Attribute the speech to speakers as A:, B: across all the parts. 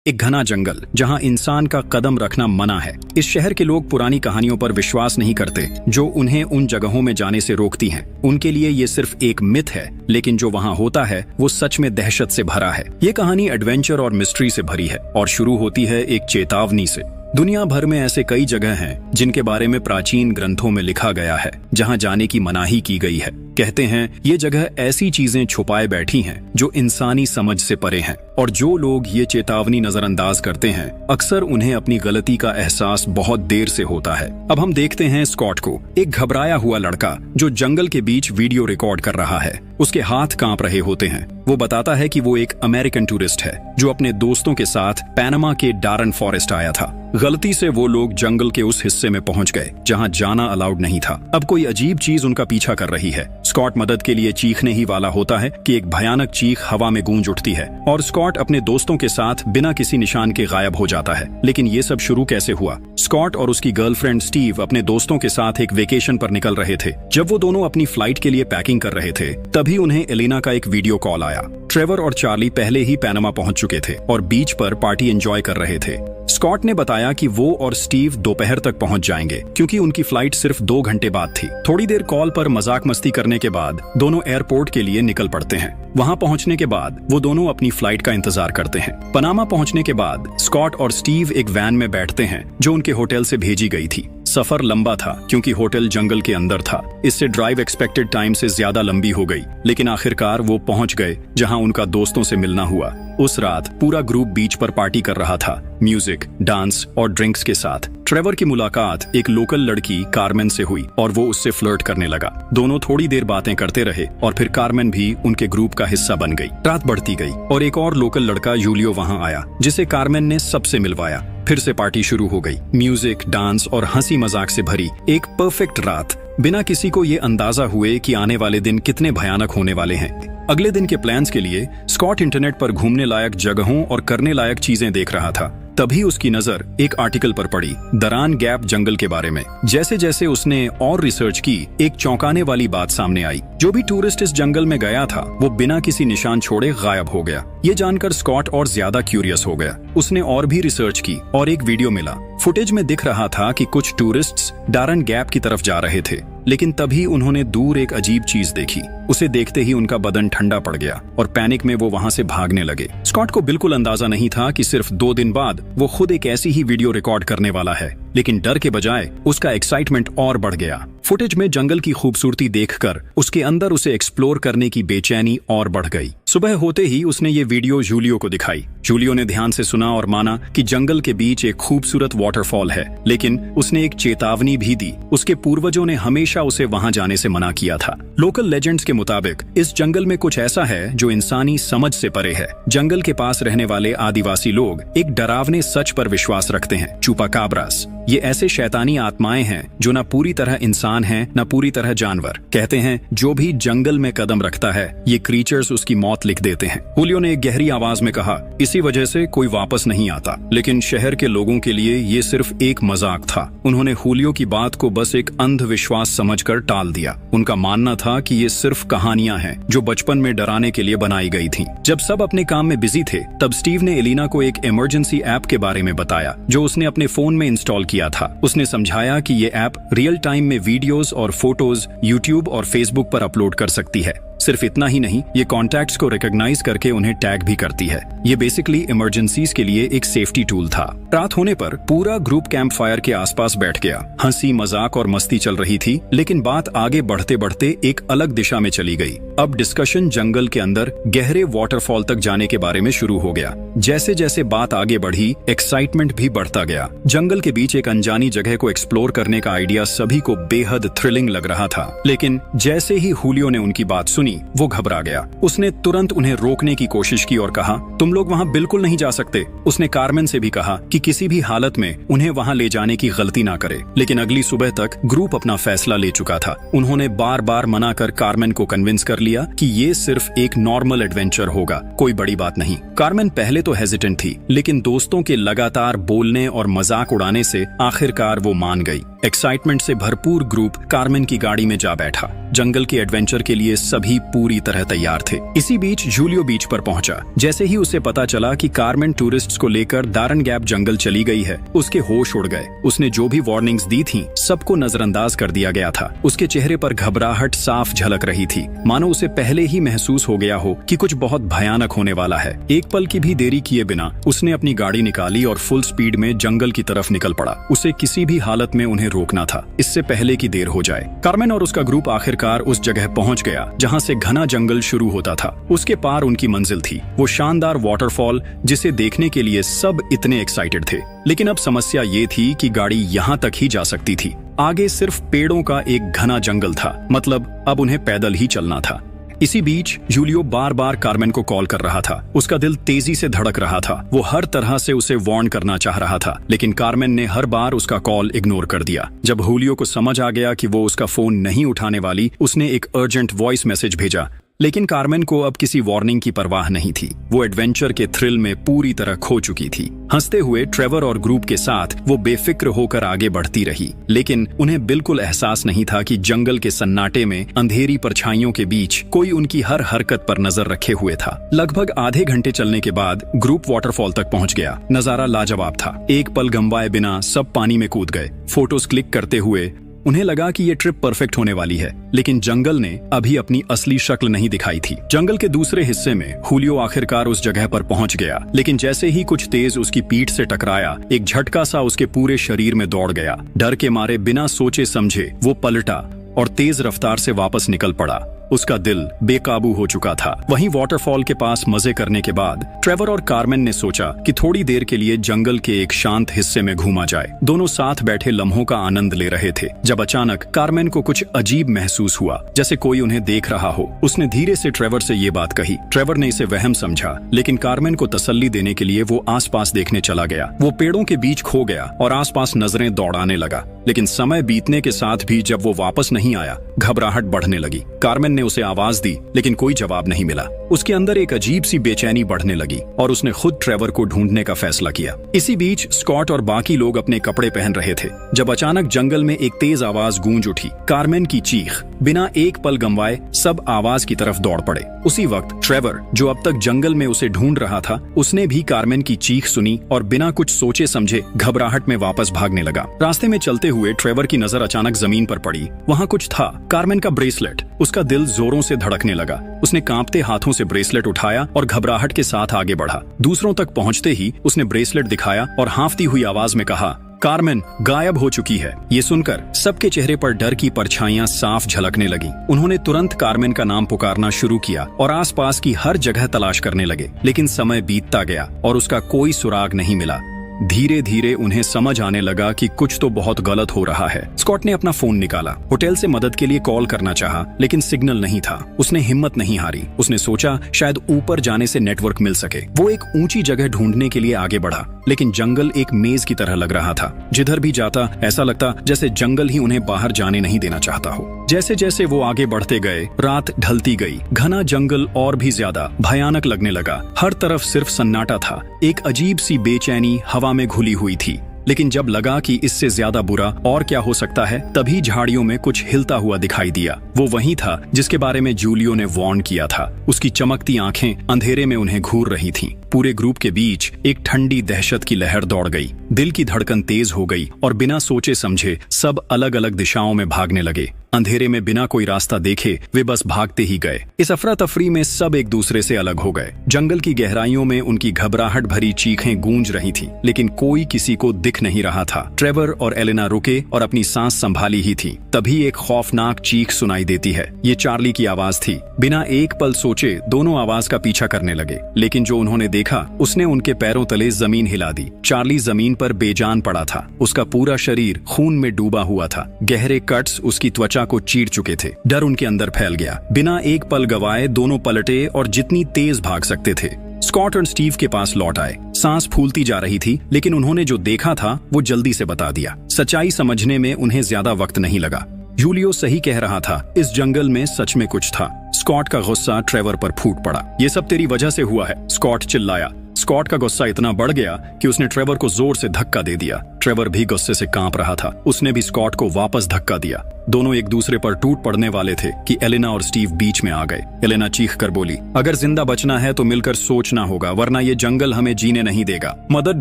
A: एक घना जंगल जहां इंसान का कदम रखना मना है। इस शहर के लोग पुरानी कहानियों पर विश्वास नहीं करते जो उन्हें उन जगहों में जाने से रोकती हैं। उनके लिए ये सिर्फ एक मिथ है, लेकिन जो वहां होता है वो सच में दहशत से भरा है। ये कहानी एडवेंचर और मिस्ट्री से भरी है और शुरू होती है एक चेतावनी से। दुनिया भर में ऐसे कई जगह हैं जिनके बारे में प्राचीन ग्रंथों में लिखा गया है, जहां जाने की मनाही की गई है। कहते हैं ये जगह ऐसी चीजें छुपाए बैठी हैं जो इंसानी समझ से परे हैं, और जो लोग ये चेतावनी नजरअंदाज करते हैं अक्सर उन्हें अपनी गलती का एहसास बहुत देर से होता है। अब हम देखते हैं स्कॉट को, एक घबराया हुआ लड़का जो जंगल के बीच वीडियो रिकॉर्ड कर रहा है। उसके हाथ कांप रहे होते हैं। वो बताता है कि वो एक अमेरिकन टूरिस्ट है जो अपने दोस्तों के साथ पैनामा के डारन फॉरेस्ट आया था। गलती से वो लोग जंगल के उस हिस्से में पहुंच गए जहां जाना अलाउड नहीं था। अब कोई अजीब चीज उनका पीछा कर रही है। स्कॉट मदद के लिए चीखने ही वाला होता है कि एक भयानक चीख हवा में गूंज उठती है और स्कॉट अपने दोस्तों के साथ बिना किसी निशान के गायब हो जाता है। लेकिन ये सब शुरू कैसे हुआ? स्कॉट और उसकी गर्लफ्रेंड स्टीव अपने दोस्तों के साथ एक वेकेशन पर निकल रहे थे। जब वो दोनों अपनी फ्लाइट के लिए पैकिंग कर रहे थे तभी उन्हें एलिना का एक वीडियो कॉल आया। ट्रेवर और चार्ली पहले ही पैनामा पहुंच चुके थे और बीच पर पार्टी एंजॉय कर रहे थे। स्कॉट ने बताया कि वो और स्टीव दोपहर तक पहुंच जाएंगे क्योंकि उनकी फ्लाइट सिर्फ 2 घंटे बाद थी। थोड़ी देर कॉल पर मजाक मस्ती करने के बाद दोनों एयरपोर्ट के लिए निकल पड़ते हैं। वहां पहुंचने के बाद वो दोनों अपनी फ्लाइट का इंतजार करते हैं। पनामा पहुंचने के बाद स्कॉट और स्टीव एक वैन में बैठते हैं जो उनके होटल से भेजी गई थी। सफर लंबा था क्योंकि होटल जंगल के अंदर था। इससे ड्राइव एक्सपेक्टेड टाइम से ज्यादा लंबी हो गई, लेकिन आखिरकार वो पहुंच गए जहां उनका दोस्तों से मिलना हुआ। उस रात पूरा ग्रुप बीच पर पार्टी कर रहा था, म्यूजिक, डांस और ड्रिंक्स के साथ। ट्रेवर की मुलाकात एक लोकल लड़की कार्मेन से हुई और वो उससे फ्लर्ट करने लगा। दोनों थोड़ी देर बातें करते रहे और फिर कार्मेन भी उनके ग्रुप का हिस्सा बन गई। रात बढ़ती गई और एक और लोकल लड़का यूलियो वहां आया जिसे कार्मेन ने सबसे मिलवाया। फिर से पार्टी शुरू हो गई। म्यूजिक, डांस और हंसी मजाक से भरी एक परफेक्ट रात, बिना किसी को ये अंदाजा हुए कि आने वाले दिन कितने भयानक होने वाले हैं। अगले दिन के प्लान्स के लिए स्कॉट इंटरनेट पर घूमने लायक जगहों और करने लायक चीजें देख रहा था। तभी उसकी नजर एक आर्टिकल पर पड़ी, दरान गैप जंगल के बारे में। जैसे जैसे उसने और रिसर्च की, एक चौंकाने वाली बात सामने आई। जो भी टूरिस्ट इस जंगल में गया था वो बिना किसी निशान छोड़े गायब हो गया। ये जानकर स्कॉट और ज्यादा क्यूरियस हो गया। उसने और भी रिसर्च की और एक वीडियो मिला। फुटेज में दिख रहा था कि कुछ टूरिस्ट्स डारन गैप की तरफ जा रहे थे, लेकिन तभी उन्होंने दूर एक अजीब चीज देखी। उसे देखते ही उनका बदन ठंडा पड़ गया और पैनिक में वो वहां से भागने लगे। स्कॉट को बिल्कुल अंदाजा नहीं था कि सिर्फ 2 दिन बाद वो खुद एक ऐसी ही वीडियो रिकॉर्ड करने वाला है, लेकिन डर के बजाय उसका एक्साइटमेंट और बढ़ गया। फुटेज में जंगल की खूबसूरती देखकर उसके अंदर उसे एक्सप्लोर करने की बेचैनी और बढ़ गई। सुबह होते ही उसने ये वीडियो जूलियो को दिखाई। जूलियो ने ध्यान से सुना और माना कि जंगल के बीच एक खूबसूरत वाटरफॉल है, लेकिन उसने एक चेतावनी भी दी। उसके पूर्वजों ने हमेशा उसे वहां जाने से मना किया था। लोकल लेजेंड्स के मुताबिक इस जंगल में कुछ ऐसा है जो इंसानी समझ से परे है। जंगल के पास रहने वाले आदिवासी लोग एक डरावने सच पर विश्वास रखते हैं, चुपाकाब्रास। ये ऐसे शैतानी आत्माएं हैं जो न पूरी तरह इंसान हैं न पूरी तरह जानवर। कहते हैं जो भी जंगल में कदम रखता है ये क्रीचर्स उसकी मौत लिख देते हैं। हुलियो ने एक गहरी आवाज में कहा, इसी वजह से कोई वापस नहीं आता। लेकिन शहर के लोगों के लिए ये सिर्फ एक मजाक था। उन्होंने हुलियो की बात को बस एक अंधविश्वास समझकर टाल दिया। उनका मानना था कि ये सिर्फ कहानियां हैं जो बचपन में डराने के लिए बनाई गई थीं। जब सब अपने काम में बिजी थे तब स्टीव ने एलिना को एक इमरजेंसी ऐप के बारे में बताया जो उसने अपने फोन में इंस्टॉल किया था। उसने समझाया कि ये ऐप रियल टाइम में वीडियोस और फोटोज यूट्यूब और फेसबुक पर अपलोड कर सकती है। सिर्फ इतना ही नहीं, ये कॉन्टैक्ट्स को रिकॉग्नाइज करके उन्हें टैग भी करती है। ये बेसिकली इमरजेंसीज के लिए एक सेफ्टी टूल था। रात होने पर पूरा ग्रुप कैंप फायर के आसपास बैठ गया। हंसी मजाक और मस्ती चल रही थी, लेकिन बात आगे बढ़ते बढ़ते एक अलग दिशा में चली गई। अब डिस्कशन जंगल के अंदर गहरे वाटरफॉल तक जाने के बारे में शुरू हो गया। जैसे जैसे बात आगे बढ़ी, एक्साइटमेंट भी बढ़ता गया। जंगल के बीच एक अनजानी जगह को एक्सप्लोर करने का आइडिया सभी को बेहद थ्रिलिंग लग रहा था। लेकिन जैसे ही हुलियो ने उनकी बात सुनी वो घबरा गया। उसने तुरंत उन्हें रोकने की कोशिश की और कहा, तुम लोग वहां बिल्कुल नहीं जा सकते। उसने कार्मेन से भी कहा कि किसी भी हालत में उन्हें वहां ले जाने की गलती ना करे। लेकिन अगली सुबह तक ग्रुप अपना फैसला ले चुका था। उन्होंने बार बार मना कर कार्मेन को कन्विंस कर लिया कि ये सिर्फ एक नॉर्मल एडवेंचर होगा, कोई बड़ी बात नहीं। कार्मेन पहले तो हेजिटेंट थी, लेकिन दोस्तों के लगातार बोलने और मजाक उड़ाने से आखिरकार वो मान गई। एक्साइटमेंट से भरपूर ग्रुप कार्मेन की गाड़ी में जा बैठा। जंगल के एडवेंचर के लिए सभी पूरी तरह तैयार थे। इसी बीच जूलियो बीच पर पहुंचा। जैसे ही उसे पता चला कि कार्मेन टूरिस्ट्स को लेकर दारन गैप जंगल चली गई है, उसके होश उड़ गए। उसने जो भी वार्निंग्स दी थीं, सबको नजरअंदाज कर दिया गया था। उसके चेहरे पर घबराहट साफ झलक रही थी, मानो उसे पहले ही महसूस हो गया हो कि कुछ बहुत भयानक होने वाला है। एक पल की भी देरी किए बिना उसने अपनी गाड़ी निकाली और फुल स्पीड में जंगल की तरफ निकल पड़ा। उसे किसी भी हालत में उन्हें रोकना था, इससे पहले कि देर हो जाए। कार्मेन और उसका ग्रुप आखिरकार उस जगह पहुंच गया जहां से घना जंगल शुरू होता था। उसके पार उनकी मंजिल थी, वो शानदार वाटरफॉल जिसे देखने के लिए सब इतने एक्साइटेड थे। लेकिन अब समस्या ये थी कि गाड़ी यहाँ तक ही जा सकती थी। आगे सिर्फ पेड़ों का एक घना जंगल था, मतलब अब उन्हें पैदल ही चलना था। इसी बीच जूलियो बार बार कार्मेन को कॉल कर रहा था। उसका दिल तेजी से धड़क रहा था। वो हर तरह से उसे वार्न करना चाह रहा था, लेकिन कार्मेन ने हर बार उसका कॉल इग्नोर कर दिया। जब जूलियो को समझ आ गया कि वो उसका फोन नहीं उठाने वाली, उसने एक अर्जेंट वॉइस मैसेज भेजा। लेकिन कार्मेन को अब किसी वार्निंग की परवाह नहीं थी। वो एडवेंचर के थ्रिल में पूरी तरह खो चुकी थी। हंसते हुए ट्रेवर और ग्रुप के साथ वो बेफिक्र होकर आगे बढ़ती रही, लेकिन उन्हें बिल्कुल एहसास नहीं था कि जंगल के सन्नाटे में अंधेरी परछाइयों के बीच कोई उनकी हर हरकत पर नजर रखे हुए था। लगभग आधे घंटे चलने के बाद ग्रुप वाटरफॉल तक पहुंच गया। नजारा लाजवाब था। एक पल गंवाए बिना सब पानी में कूद गए। फोटोज क्लिक करते हुए उन्हें लगा कि ये ट्रिप परफेक्ट होने वाली है, लेकिन जंगल ने अभी अपनी असली शक्ल नहीं दिखाई थी। जंगल के दूसरे हिस्से में जूलियो आखिरकार उस जगह पर पहुंच गया, लेकिन जैसे ही कुछ तेज उसकी पीठ से टकराया, एक झटका सा उसके पूरे शरीर में दौड़ गया। डर के मारे बिना सोचे समझे वो पलटा और तेज रफ्तार से वापस निकल पड़ा। उसका दिल बेकाबू हो चुका था। वहीं वाटरफॉल के पास मजे करने के बाद ट्रेवर और कार्मेन ने सोचा कि थोड़ी देर के लिए जंगल के एक शांत हिस्से में घूमा जाए। दोनों साथ बैठे लम्हों का आनंद ले रहे थे जब अचानक कार्मेन को कुछ अजीब महसूस हुआ, जैसे कोई उन्हें देख रहा हो। उसने धीरे से ट्रेवर से ये बात कही। ट्रेवर ने इसे वहम समझा, लेकिन कार्मेन को तसल्ली देने के लिए वो आसपास देखने चला गया। वो पेड़ों के बीच खो गया और आसपास नजरें दौड़ाने लगा। लेकिन समय बीतने के साथ भी जब वो वापस नहीं आया, घबराहट बढ़ने लगी। कार्मेन ने उसे आवाज दी, लेकिन कोई जवाब नहीं मिला। उसके अंदर एक अजीब सी बेचैनी बढ़ने लगी और उसने खुद ट्रेवर को ढूंढने का फैसला किया। इसी बीच स्कॉट और बाकी लोग अपने कपड़े पहन रहे थे जब अचानक जंगल में एक तेज आवाज गूंज उठी, कार्मेन की चीख। बिना एक पल गंवाए सब आवाज की तरफ दौड़ पड़े। उसी वक्त ट्रेवर, जो अब तक जंगल में उसे ढूंढ रहा था, उसने भी कार्मेन की चीख सुनी और बिना कुछ सोचे समझे घबराहट में वापस भागने लगा। रास्ते में चलते हुए ट्रेवर की नजर अचानक जमीन पर पड़ी। वहाँ कुछ था, कार्मेन का ब्रेसलेट। उसका दिल जोरों से धड़कने लगा। उसने कांपते हाथों से ब्रेसलेट उठाया और घबराहट के साथ आगे बढ़ा। दूसरों तक पहुंचते ही उसने ब्रेसलेट दिखाया और हांफती हुई आवाज में कहा, कार्मेन गायब हो चुकी है। ये सुनकर सबके चेहरे पर डर की परछाइयां साफ झलकने लगी। उन्होंने तुरंत कार्मेन का नाम पुकारना शुरू किया और आसपास की हर जगह तलाश करने लगे, लेकिन समय बीतता गया और उसका कोई सुराग नहीं मिला। धीरे धीरे उन्हें समझ आने लगा कि कुछ तो बहुत गलत हो रहा है। स्कॉट ने अपना फोन निकाला। होटल से मदद के लिए कॉल करना चाहा, लेकिन सिग्नल नहीं था। उसने हिम्मत नहीं हारी। उसने सोचा शायद ऊपर जाने से नेटवर्क मिल सके। वो एक ऊंची जगह ढूंढने के लिए आगे बढ़ा, लेकिन जंगल एक मेज की तरह लग रहा था। जिधर भी जाता ऐसा लगता जैसे जंगल ही उन्हें बाहर जाने नहीं देना चाहता हो। जैसे जैसे वो आगे बढ़ते गए, रात ढलती गई। घना जंगल और भी ज्यादा भयानक लगने लगा। हर तरफ सिर्फ सन्नाटा था। एक अजीब सी बेचैनी हवा में घुली हुई थी। लेकिन जब लगा कि इससे ज्यादा बुरा और क्या हो सकता है, तभी झाड़ियों में कुछ हिलता हुआ दिखाई दिया। वो वही था जिसके बारे में जूलियो ने वार्न किया था। उसकी चमकती आंखें अंधेरे में उन्हें घूर रही थीं। पूरे ग्रुप के बीच एक ठंडी दहशत की लहर दौड़ गई। दिल की धड़कन तेज हो गई और बिना सोचे समझे सब अलग अलग दिशाओं में भागने लगे। अंधेरे में बिना कोई रास्ता देखे वे बस भागते ही गए। इस अफरा तफरी में सब एक दूसरे से अलग हो गए। जंगल की गहराइयों में उनकी घबराहट भरी चीखें गूंज रही थीं, लेकिन कोई किसी को दिख नहीं रहा था। ट्रेवर और एलेना रुके और अपनी सांस संभाली ही थी। तभी एक खौफनाक चीख सुनाई देती है। ये चार्ली की आवाज थी। बिना एक पल सोचे दोनों आवाज का पीछा करने लगे, लेकिन जो उन्होंने देखा उसने उनके पैरों तले जमीन हिला दी। चार्ली जमीन पर बेजान पड़ा था। उसका पूरा शरीर खून में डूबा हुआ था। गहरे कट्स उसकी त्वचा को चीर चुके थे। डर उनके अंदर फैल गया। बिना एक पल गवाए दोनों पलटे और जितनी तेज भाग सकते थे। स्कॉट और स्टीव के पास लौट आए। सांस फूलती जा रही थी, लेकिन उन्होंने जो देखा था वो जल्दी से बता दिया। सच्चाई समझने में उन्हें ज्यादा वक्त नहीं लगा। जूलियो सही कह रहा था, इस जंगल में सच में कुछ था। स्कॉट का गुस्सा ट्रेवर पर फूट पड़ा। ये सब तेरी वजह से हुआ है, स्कॉट चिल्लाया। स्कॉट का गुस्सा इतना बढ़ गया कि उसने ट्रेवर को जोर से धक्का दे दिया। ट्रेवर भी गुस्से से कांप रहा था। उसने भी स्कॉट को वापस धक्का दिया। दोनों एक दूसरे पर टूट पड़ने वाले थे कि एलेना और स्टीव बीच में आ गए। एलेना चीख कर बोली, अगर जिंदा बचना है तो मिलकर सोचना होगा, वरना ये जंगल हमें जीने नहीं देगा। मदद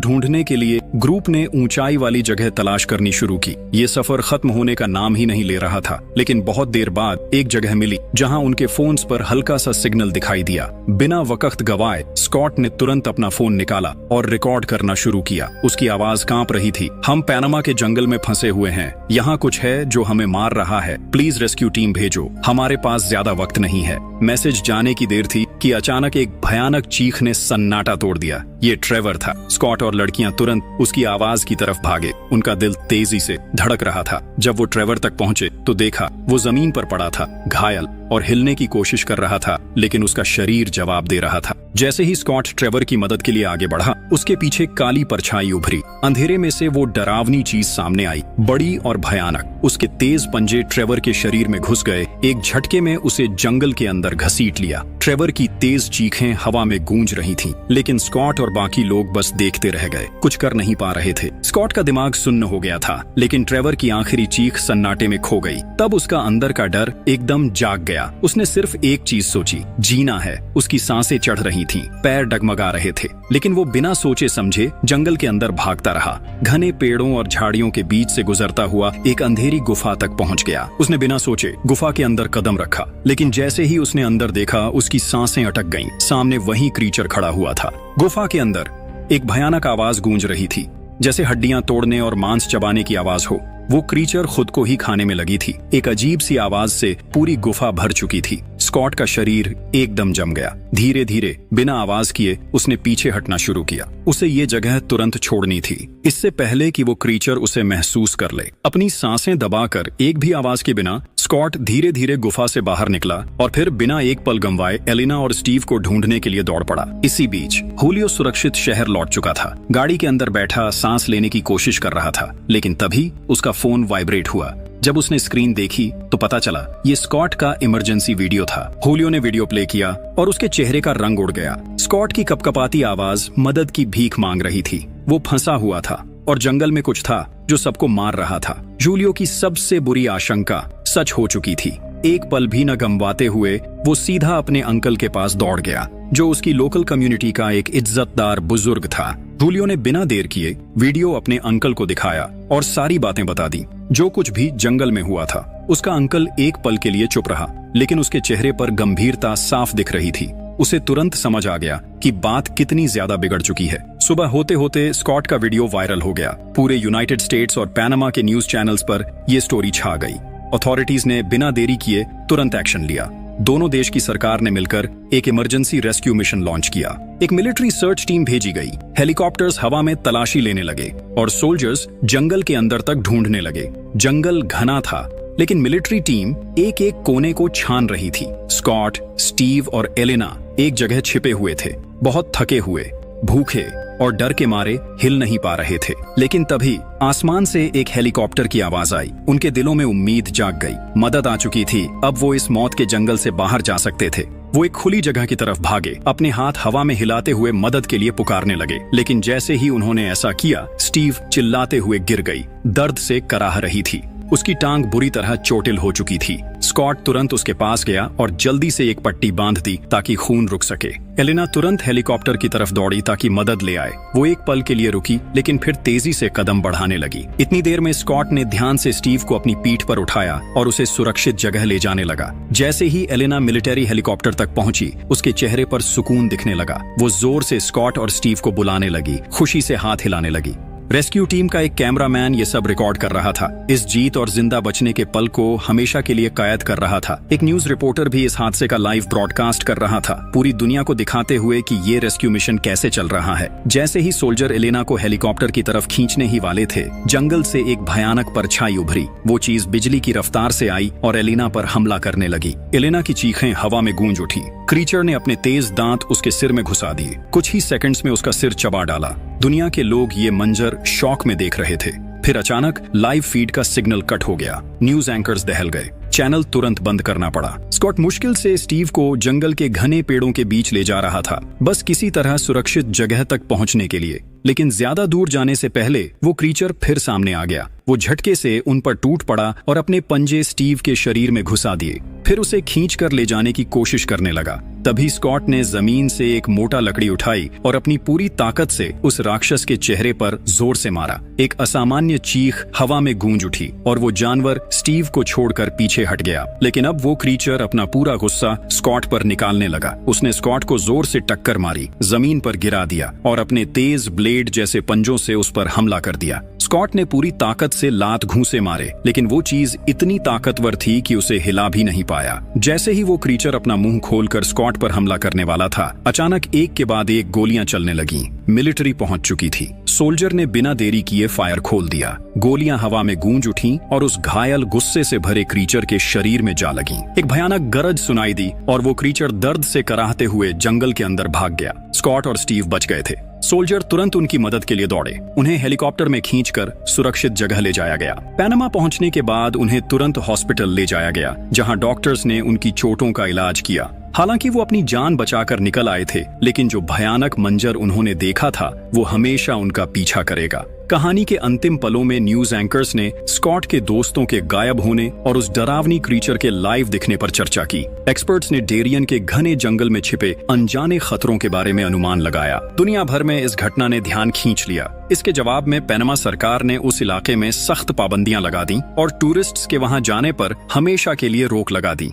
A: ढूंढने के लिए ग्रुप ने ऊंचाई वाली जगह तलाश करनी शुरू की। ये सफर खत्म होने का नाम ही नहीं ले रहा था, लेकिन बहुत देर बाद एक जगह मिली जहां उनके फोन्स पर हल्का सा सिग्नल दिखाई दिया। बिना वक्त गवाए स्कॉट ने तुरंत अपना फोन निकाला और रिकॉर्ड करना शुरू किया। उसकी आवाज कांप रही थी। हम पैनामा के जंगल में फंसे हुए हैं। यहाँ कुछ है जो हमें मार रहा है। प्लीज रेस्क्यू टीम भेजो, हमारे पास ज्यादा वक्त नहीं है। मैसेज जाने की देर थी कि अचानक एक भयानक चीख ने सन्नाटा तोड़ दिया। ये ट्रेवर था। स्कॉट और लड़कियां तुरंत उसकी आवाज की तरफ भागे। उनका दिल तेजी से धड़क रहा था। जब वो ट्रेवर तक पहुंचे तो देखा वो जमीन पर पड़ा था, घायल और हिलने की कोशिश कर रहा था, लेकिन उसका शरीर जवाब दे रहा था। जैसे ही स्कॉट ट्रेवर की मदद के लिए आगे बढ़ा, उसके पीछे काली परछाई उभरी। अंधेरे में से वो डरावनी चीज सामने आई, बड़ी और भयानक। उसके तेज पंजे ट्रेवर के शरीर में घुस गए। एक झटके में उसे जंगल के अंदर घसीट लिया। ट्रेवर की तेज चीखें हवा में गूंज रही थीं, लेकिन स्कॉट और बाकी लोग बस देखते रह गए, कुछ कर नहीं पा रहे थे। स्कॉट का दिमाग सुन्न हो गया था, लेकिन ट्रेवर की आखिरी चीख सन्नाटे में खो गई। तब उसका अंदर का डर एकदम जाग गया। उसने सिर्फ एक चीज सोची, जीना है। उसकी सांसें चढ़ रही थीं, पैर डगमगा रहे थे, लेकिन वो बिना सोचे समझे जंगल के अंदर भागता रहा। घने पेड़ों और झाड़ियों के बीच से गुजरता हुआ एक अंधेरी गुफा तक पहुंच गया। उसने बिना सोचे गुफा के अंदर कदम रखा, लेकिन जैसे ही उसने अंदर देखा, उसकी सांसें अटक गईं। सामने वही क्रीचर खड़ा हुआ था। गुफा के अंदर एक भयानक आवाज गूंज रही थी, जैसे हड्डियां तोड़ने और मांस चबाने की आवाज हो। वो क्रीचर खुद को ही खाने में लगी थी। एक अजीब सी आवाज से पूरी गुफा भर चुकी थी। स्कॉट का शरीर एकदम जम गया। धीरे धीरे बिना आवाज किए उसने पीछे हटना शुरू किया। उसे ये जगह तुरंत छोड़नी थी, इससे पहले कि वो क्रीचर उसे महसूस कर ले। अपनी सांसें दबाकर एक भी आवाज के बिना स्कॉट धीरे धीरे गुफा से बाहर निकला और फिर बिना एक पल गंवाए एलिना और स्टीव को ढूंढने के लिए दौड़ पड़ा। इसी बीच हुलियो सुरक्षित शहर लौट चुका था। गाड़ी के अंदर बैठा सांस लेने की कोशिश कर रहा था, लेकिन तभी उसका फोन वाइब्रेट हुआ। जब उसने स्क्रीन देखी तो पता चला ये स्कॉट का इमरजेंसी वीडियो था। हुलियो ने वीडियो प्ले किया और उसके चेहरे का रंग उड़ गया। स्कॉट की कपकपाती आवाज मदद की भीख मांग रही थी। वो फंसा हुआ था और जंगल में कुछ था जो सबको मार रहा था। जूलियो की सबसे बुरी आशंका सच हो चुकी थी। एक पल भी न गंवाते हुए वो सीधा अपने अंकल के पास दौड़ गया, जो उसकी लोकल कम्युनिटी का एक इज्जतदार बुजुर्ग था। जूलियो ने बिना देर किए वीडियो अपने अंकल को दिखाया और सारी बातें बता दी, जो कुछ भी जंगल में हुआ था। उसका अंकल एक पल के लिए चुप रहा, लेकिन उसके चेहरे पर गंभीरता साफ दिख रही थी। उसे तुरंत समझ आ गया कि बात कितनी ज्यादा बिगड़ चुकी है। सुबह होते होते स्कॉट का वीडियो वायरल हो गया। पूरे यूनाइटेड स्टेट्स और पैनामा के न्यूज चैनल्स पर यह स्टोरी छा गई। अथॉरिटीज ने बिना देरी किए तुरंत एक्शन लिया। दोनों देश की सरकार ने मिलकर एक इमरजेंसी रेस्क्यू मिशन लॉन्च किया। एक मिलिट्री सर्च टीम भेजी गई। हेलीकॉप्टर्स हवा में तलाशी लेने लगे और सोल्जर्स जंगल के अंदर तक ढूंढने लगे। जंगल घना था, लेकिन मिलिट्री टीम एक एक कोने को छान रही थी। स्कॉट, स्टीव और एलेना एक जगह छिपे हुए थे, बहुत थके हुए, भूखे और डर के मारे हिल नहीं पा रहे थे। लेकिन तभी आसमान से एक हेलीकॉप्टर की आवाज आई। उनके दिलों में उम्मीद जाग गई। मदद आ चुकी थी। अब वो इस मौत के जंगल से बाहर जा सकते थे। वो एक खुली जगह की तरफ भागे, अपने हाथ हवा में हिलाते हुए मदद के लिए पुकारने लगे। लेकिन जैसे ही उन्होंने ऐसा किया, स्टीव चिल्लाते हुए गिर गई। दर्द से कराह रही थी। उसकी टांग बुरी तरह चोटिल हो चुकी थी। स्कॉट तुरंत उसके पास गया और जल्दी से एक पट्टी बांध दी ताकि खून रुक सके। एलेना तुरंत हेलीकॉप्टर की तरफ दौड़ी ताकि मदद ले आए। वो एक पल के लिए रुकी, लेकिन फिर तेजी से कदम बढ़ाने लगी। इतनी देर में स्कॉट ने ध्यान से स्टीव को अपनी पीठ पर उठाया और उसे सुरक्षित जगह ले जाने लगा। जैसे ही एलेना मिलिट्री हेलीकॉप्टर तक पहुंची, उसके चेहरे पर सुकून दिखने लगा। वो जोर से स्कॉट और स्टीव को बुलाने लगी, खुशी से हाथ हिलाने लगी। रेस्क्यू टीम का एक कैमरामैन ये सब रिकॉर्ड कर रहा था। इस जीत और जिंदा बचने के पल को हमेशा के लिए कैद कर रहा था। एक न्यूज रिपोर्टर भी इस हादसे का लाइव ब्रॉडकास्ट कर रहा था, पूरी दुनिया को दिखाते हुए कि ये रेस्क्यू मिशन कैसे चल रहा है। जैसे ही सोल्जर एलेना को हेलीकॉप्टर की तरफ खींचने ही वाले थे, जंगल से एक भयानक परछाई उभरी। वो चीज बिजली की रफ्तार से आई और एलेना पर हमला करने लगी। एलेना की चीखें हवा में गूंज उठी। क्रीचर ने अपने तेज दांत उसके सिर में घुसा दिए। कुछ ही सेकंड्स में उसका सिर चबा डाला। दुनिया के लोग ये मंजर शॉक में देख रहे थे। फिर अचानक लाइव फीड का सिग्नल कट हो गया। न्यूज एंकर्स दहल गए। चैनल तुरंत बंद करना पड़ा। स्कॉट मुश्किल से स्टीव को जंगल के घने पेड़ों के बीच ले जा रहा था, बस किसी तरह सुरक्षित जगह तक पहुंचने के लिए। लेकिन ज्यादा दूर जाने से पहले वो क्रीचर फिर सामने आ गया। वो झटके से उन पर टूट पड़ा और अपने पंजे स्टीव के शरीर में घुसा दिए। फिर उसे खींच कर ले जाने की कोशिश करने लगा। तभी स्कॉट ने जमीन से एक मोटा लकड़ी उठाई और अपनी पूरी ताकत से उस राक्षस के चेहरे पर जोर से मारा। एक असामान्य चीख हवा में गूंज उठी और वो जानवर स्टीव को छोड़कर पीछे हट गया। लेकिन अब वो क्रीचर अपना पूरा गुस्सा स्कॉट पर निकालने लगा। उसने स्कॉट को जोर से टक्कर मारी, जमीन पर गिरा दिया और अपने तेज ब्लेड जैसे पंजों से उस पर हमला कर दिया। स्कॉट ने पूरी ताकत से लात घूंसे मारे, लेकिन वो चीज इतनी ताकतवर थी कि उसे हिला भी नहीं पाया। जैसे ही वो क्रीचर अपना मुंह खोलकर स्कॉट पर हमला करने वाला था, अचानक एक के बाद एक गोलियां चलने लगीं। मिलिट्री पहुंच चुकी थी। सोल्जर ने बिना देरी किए फायर खोल दिया। गोलियां हवा में गूंज उठीं और उस घायल गुस्से से भरे क्रीचर के शरीर में जा लगीं। एक भयानक गरज सुनाई दी और वो क्रीचर दर्द से कराहते हुए जंगल के अंदर भाग गया। स्कॉट और स्टीव बच गए थे। सोल्जर तुरंत उनकी मदद के लिए दौड़े। उन्हें हेलीकॉप्टर में खींचकर सुरक्षित जगह ले जाया गया। पैनामा पहुंचने के बाद उन्हें तुरंत हॉस्पिटल ले जाया गया, जहां डॉक्टर्स ने उनकी चोटों का इलाज किया। हालांकि वो अपनी जान बचाकर निकल आए थे, लेकिन जो भयानक मंजर उन्होंने देखा था वो हमेशा उनका पीछा करेगा। कहानी के अंतिम पलों में न्यूज एंकर्स ने स्कॉट के दोस्तों के गायब होने और उस डरावनी क्रीचर के लाइव दिखने पर चर्चा की। एक्सपर्ट्स ने डेरियन के घने जंगल में छिपे अनजाने खतरों के बारे में अनुमान लगाया। दुनिया भर में इस घटना ने ध्यान खींच लिया। इसके जवाब में पैनामा सरकार ने उस इलाके में सख्त पाबंदियां लगा दी और टूरिस्ट्स के वहां जाने पर हमेशा के लिए रोक लगा दी।